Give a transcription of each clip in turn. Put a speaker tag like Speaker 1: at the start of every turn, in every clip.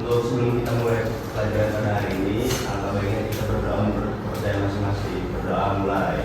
Speaker 1: Untuk sebelum kita mulai pelajaran pada hari ini, alangkah baiknya kita berdoa menurut kepercayaan masing-masing. Berdoa mulai.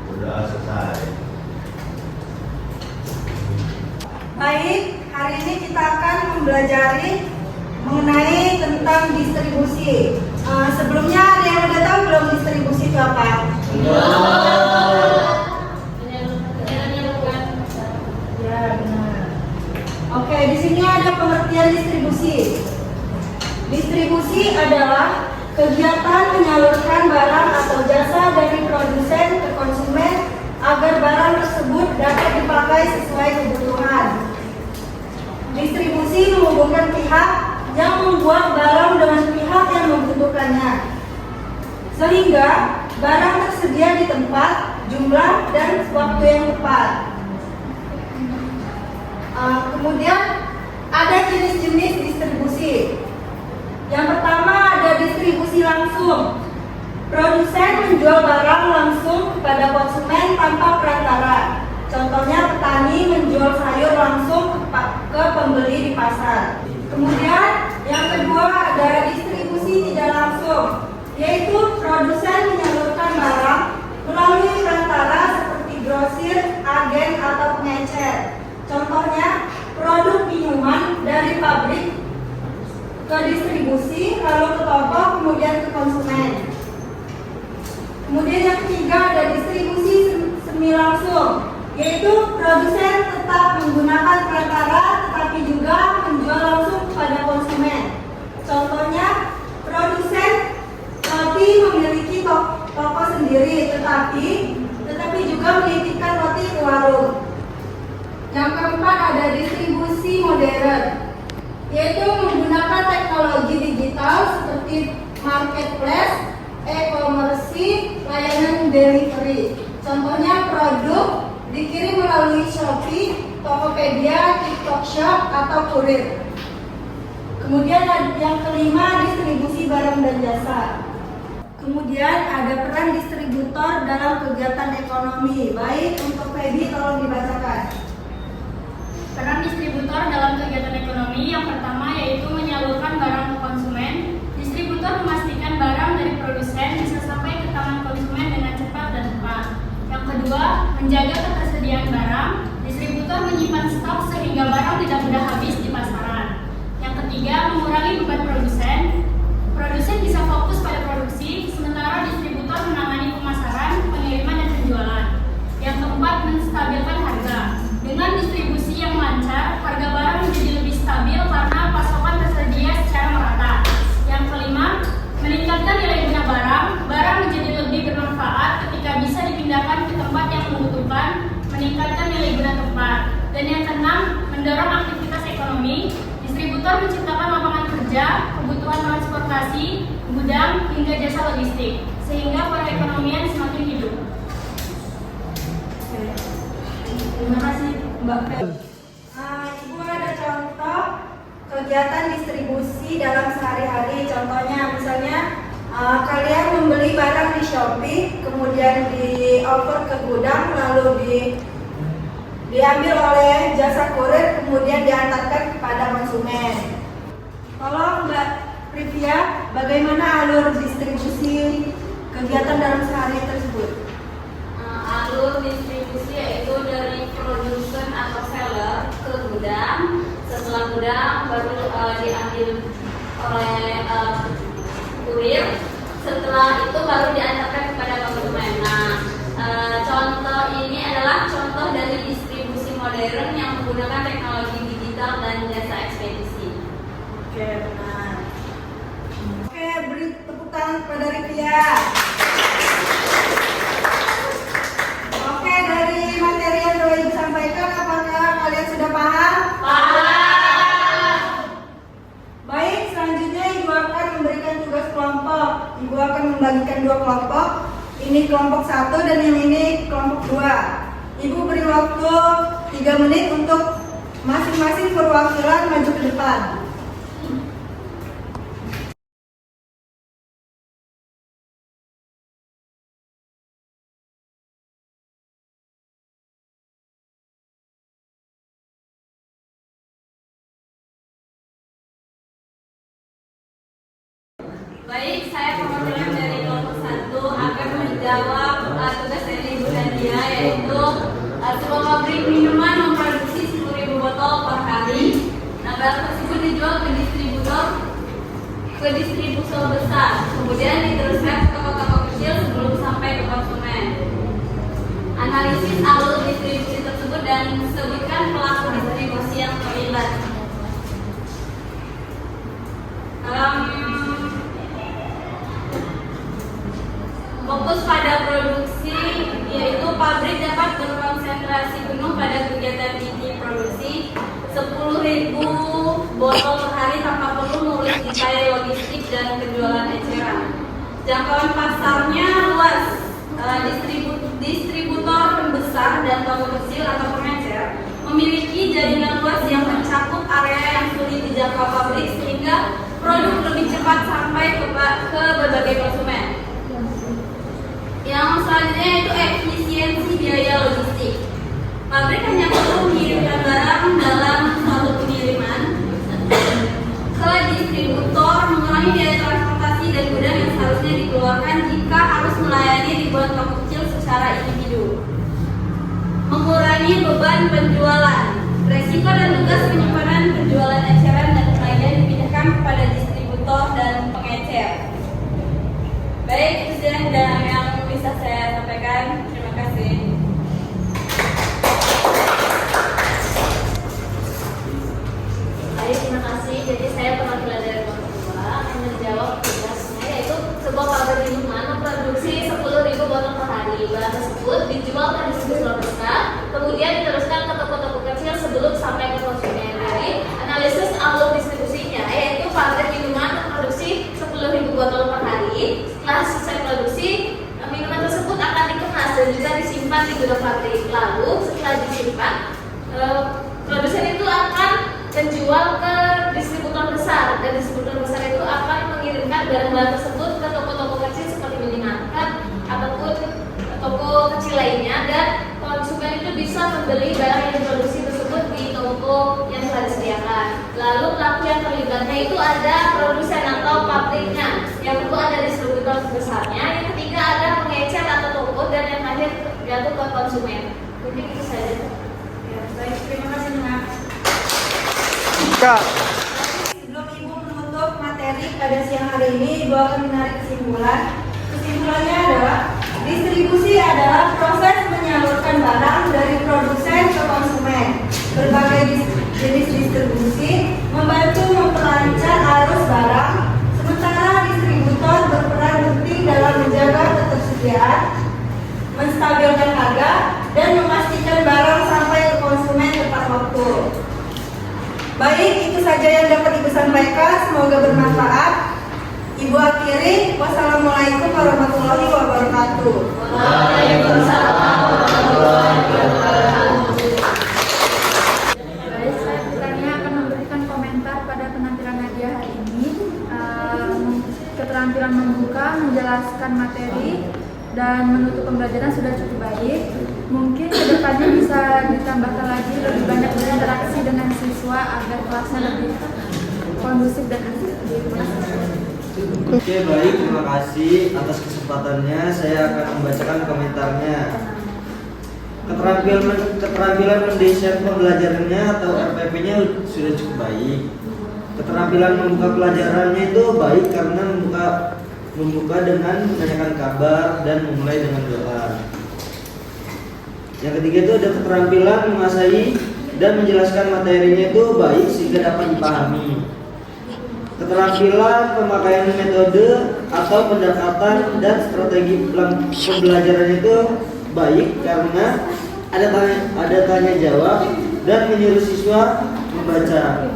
Speaker 1: Berdoa selesai.
Speaker 2: Baik, hari ini kita akan mempelajari mengenai tentang distribusi. Sebelumnya ada yang udah tahu belum distribusi itu apa? Ya, benar. Oke, di sini ada pengertian distribusi. Distribusi adalah kegiatan menyalurkan barang atau jasa dari produsen ke konsumen agar barang tersebut dapat dipakai sesuai kebutuhan. Distribusi menghubungkan pihak yang membuat barang dengan pihak yang membutuhkannya, sehingga barang tersedia di tempat, jumlah, dan waktu yang tepat. Kemudian ada jenis-jenis distribusi. Yang pertama ada distribusi langsung. Produsen menjual barang langsung kepada konsumen tanpa perantara. Contohnya petani menjual sayur langsung ke pembeli di pasar. Kemudian yang kedua ada distribusi tidak langsung, yaitu produsen menyalurkan barang melalui perantara seperti grosir, agen, atau pengecer. Contohnya produk minuman dari pabrik ke distribusi, lalu ke toko, kemudian ke konsumen. Kemudian yang ketiga ada distribusi semi langsung, yaitu produsen tetap menggunakan perantara tetapi juga menjual langsung kepada konsumen. Contohnya produsen roti memiliki toko sendiri tetapi juga menitipkan roti ke warung. Yang keempat ada distribusi modern, yaitu menggunakan teknologi digital seperti marketplace, e-commerce, layanan delivery. Contohnya produk dikirim melalui Shopee, Tokopedia, TikTok Shop, atau kurir. Kemudian yang kelima distribusi barang dan jasa. Kemudian ada peran distributor dalam kegiatan ekonomi. Baik, untuk Feby tolong dibacakan.
Speaker 3: Peran distributor dalam kegiatan ekonomi yang pertama yaitu menyalurkan barang ke konsumen. Distributor memastikan barang dari produsen bisa sampai ke tangan konsumen dengan cepat dan tepat. Yang kedua, menjaga ketersediaan barang. Distributor menyimpan stok sehingga barang tidak mudah habis di pasaran. Yang ketiga, mengurangi beban produsen. Produsen bisa fokus pada produksi, sementara distributor menangani pemasaran, pengiriman, dan penjualan. Yang keempat, menstabilkan harga. Dengan distribusi yang lancar, harga barang menjadi lebih stabil karena pasokan tersedia secara merata. Yang kelima, meningkatkan nilai guna barang. Barang menjadi lebih bermanfaat ketika bisa dipindahkan ke tempat yang membutuhkan, meningkatkan nilai guna tempat. Dan yang keenam, mendorong aktivitas ekonomi. Distributor menciptakan lapangan kerja, kebutuhan transportasi, gudang, hingga jasa logistik, sehingga perekonomian semakin hidup.
Speaker 2: Terima kasih Mbak Fel. Ibu ada contoh kegiatan distribusi dalam sehari-hari. Contohnya misalnya kalian membeli barang di Shopee, kemudian di-offer ke gudang, lalu diambil oleh jasa kurir, kemudian diantarkan kepada konsumen. Tolong Mbak Privia, bagaimana alur distribusi kegiatan dalam sehari tersebut?
Speaker 4: Alur distribusi yaitu dari produsen atau seller ke gudang. Setelah gudang baru diambil oleh kurir. Setelah itu baru diantarkan kepada konsumen. Contoh ini adalah contoh dari distribusi modern yang menggunakan teknologi digital dan jasa ekspedisi.
Speaker 2: Oke, benar. Oke, beri tepuk tangan kepada Rivia. Oke, dari materi yang telah Ibu sampaikan, apakah kalian sudah paham?
Speaker 4: Paham.
Speaker 2: Baik, selanjutnya Ibu akan memberikan tugas kelompok. Ibu akan membagikan 2 kelompok. Ini kelompok 1 dan yang ini kelompok 2. Ibu beri waktu 3 menit untuk masing-masing perwakilan maju ke depan.
Speaker 4: tugas dari Ibu Nadia, yaitu sebuah pabrik minuman memproduksi 10.000 botol per hari. Nah, barang tersebut dijual ke distributor besar, kemudian diteruskan ke toko-toko kecil sebelum sampai ke konsumen. Analisis alur distribusi tersebut dan sebutkan pelaku distribusi yang terlibat. Fokus pada produksi, yaitu pabrik dapat berkonsentrasi penuh pada kegiatan inti produksi 10.000 botol per hari tanpa perlu mengurus detail logistik dan penjualan eceran. Jangkauan pasarnya luas, distributor besar dan toko kecil atau pengecer memiliki jaringan luas yang mencakup area yang sulit dijangkau pabrik sehingga produk lebih cepat sampai ke berbagai konsumen. Yang selanjutnya itu efisiensi biaya logistik. Pabrik hanya perlu mengirimkan barang dalam suatu pengiriman ke distributor, mengurangi biaya transportasi dan gudang yang seharusnya dikeluarkan jika harus melayani ribuan toko kecil secara individu. Mengurangi beban penjualan. Resiko dan tugas penyimpanan penjualan eceran dan pelayanan dipindahkan kepada distributor dan pengecer. Baik, itu saja yang bisa saya sampaikan. Terima kasih.
Speaker 5: Baik, terima kasih. Jadi saya perwakilan dari kelompok 2 akan menjawab tugasnya, yaitu sebuah pabrik minuman memproduksi 10.000 botol per hari. Barang tersebut dijual ke distributor besar, kemudian diteruskan ke toko-toko kecil sebelum sampai ke konsumen. Jadi analisis alur distribusinya, yaitu pabrik minuman memproduksi 10.000 botol per hari. Setelah selesai produksi, minuman tersebut akan dikemas dan juga disimpan di gudang pabrik. Lalu setelah disimpan, produsen itu akan menjual ke distributor besar, dan distributor besar itu akan mengirimkan barang-barang tersebut ke toko-toko kecil seperti minimarket ataupun toko kecil lainnya, dan konsumen itu bisa membeli barang yang diproduksi tersebut di toko yang telah disediakan. Lalu pelaku yang terlibatnya itu ada produsen atau pabriknya, yang kedua ada distributor besarnya, yang ketiga ada pengecer atau toko, dan yang terakhir jatuh ke konsumen. Mungkin itu saja.
Speaker 2: Ya, baik, terima kasih Nak.
Speaker 6: Kak,
Speaker 2: Sebelum Ibu menutup materi pada siang hari ini, Ibu akan menarik kesimpulan. Kesimpulannya adalah distribusi adalah proses menyalurkan barang dari produsen ke konsumen. Berbagai jenis distribusi membantu memperlancar arus barang, sementara distributor berperan penting dalam menjaga ketersediaan, menstabilkan harga, dan memastikan barang sampai ke konsumen tepat waktu. Baik, itu saja yang dapat Ibu sampaikan. Semoga bermanfaat. Ibu akhiri. Wassalamualaikum warahmatullahi wabarakatuh.
Speaker 5: Waalaikumsalam warahmatullahi wabarakatuh.
Speaker 3: Baik, saya kiranya akan memberikan komentar pada penampilan Nadia hari ini. Keterampilan membuka, menjelaskan materi, dan menutup pembelajaran sudah cukup baik. Mungkin kedepannya bisa ditambahkan lagi lebih banyak berinteraksi dengan siswa agar kelasnya lebih kondusif dan asik.
Speaker 6: oke baik, terima kasih atas kesempatannya. Saya akan membacakan komentarnya. Keterampilan mendesain pembelajarannya atau RPP-nya sudah cukup baik. Keterampilan membuka pelajarannya itu baik karena membuka dengan menanyakan kabar dan memulai dengan doa. Yang ketiga itu ada keterampilan menguasai dan menjelaskan materinya itu baik sehingga dapat dipahami. Keterampilan pemakaian metode atau pendekatan dan strategi pembelajaran itu baik karena ada tanya jawab dan menyuruh siswa membaca.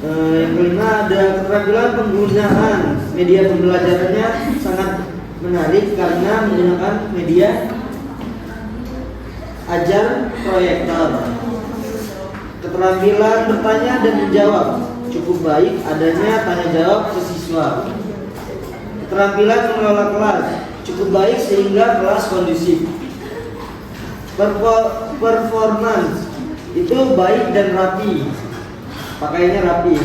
Speaker 6: Yang kelima ada keterampilan penggunaan media pembelajarannya sangat menarik karena menggunakan media ajar proyektor. Keterampilan bertanya dan menjawab cukup baik, adanya tanya jawab ke siswa. Keterampilan mengelola kelas cukup baik sehingga kelas kondusif. Performance itu baik dan rapi, pakaiannya rapi.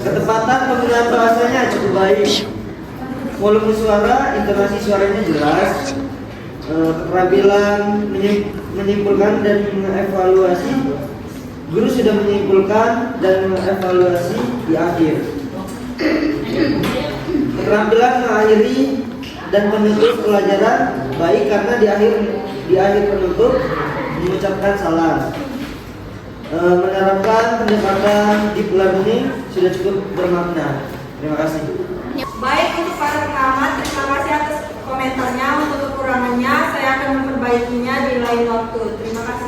Speaker 6: Ketepatan penggunaan bahasanya cukup baik. volume suara, intonasi suaranya jelas, keterampilan menyimpulkan dan mengevaluasi. Guru sudah menyimpulkan dan mengevaluasi di akhir. Keterampilan mengakhiri dan menutup pelajaran baik karena di akhir penutup mengucapkan salam. Menerapkan pendekatan deep learning sudah cukup bermakna. Terima kasih.
Speaker 2: Baik, untuk para pengamat, terima kasih atas komentarnya. Untuk kekurangannya saya akan memperbaikinya di lain waktu. Terima kasih.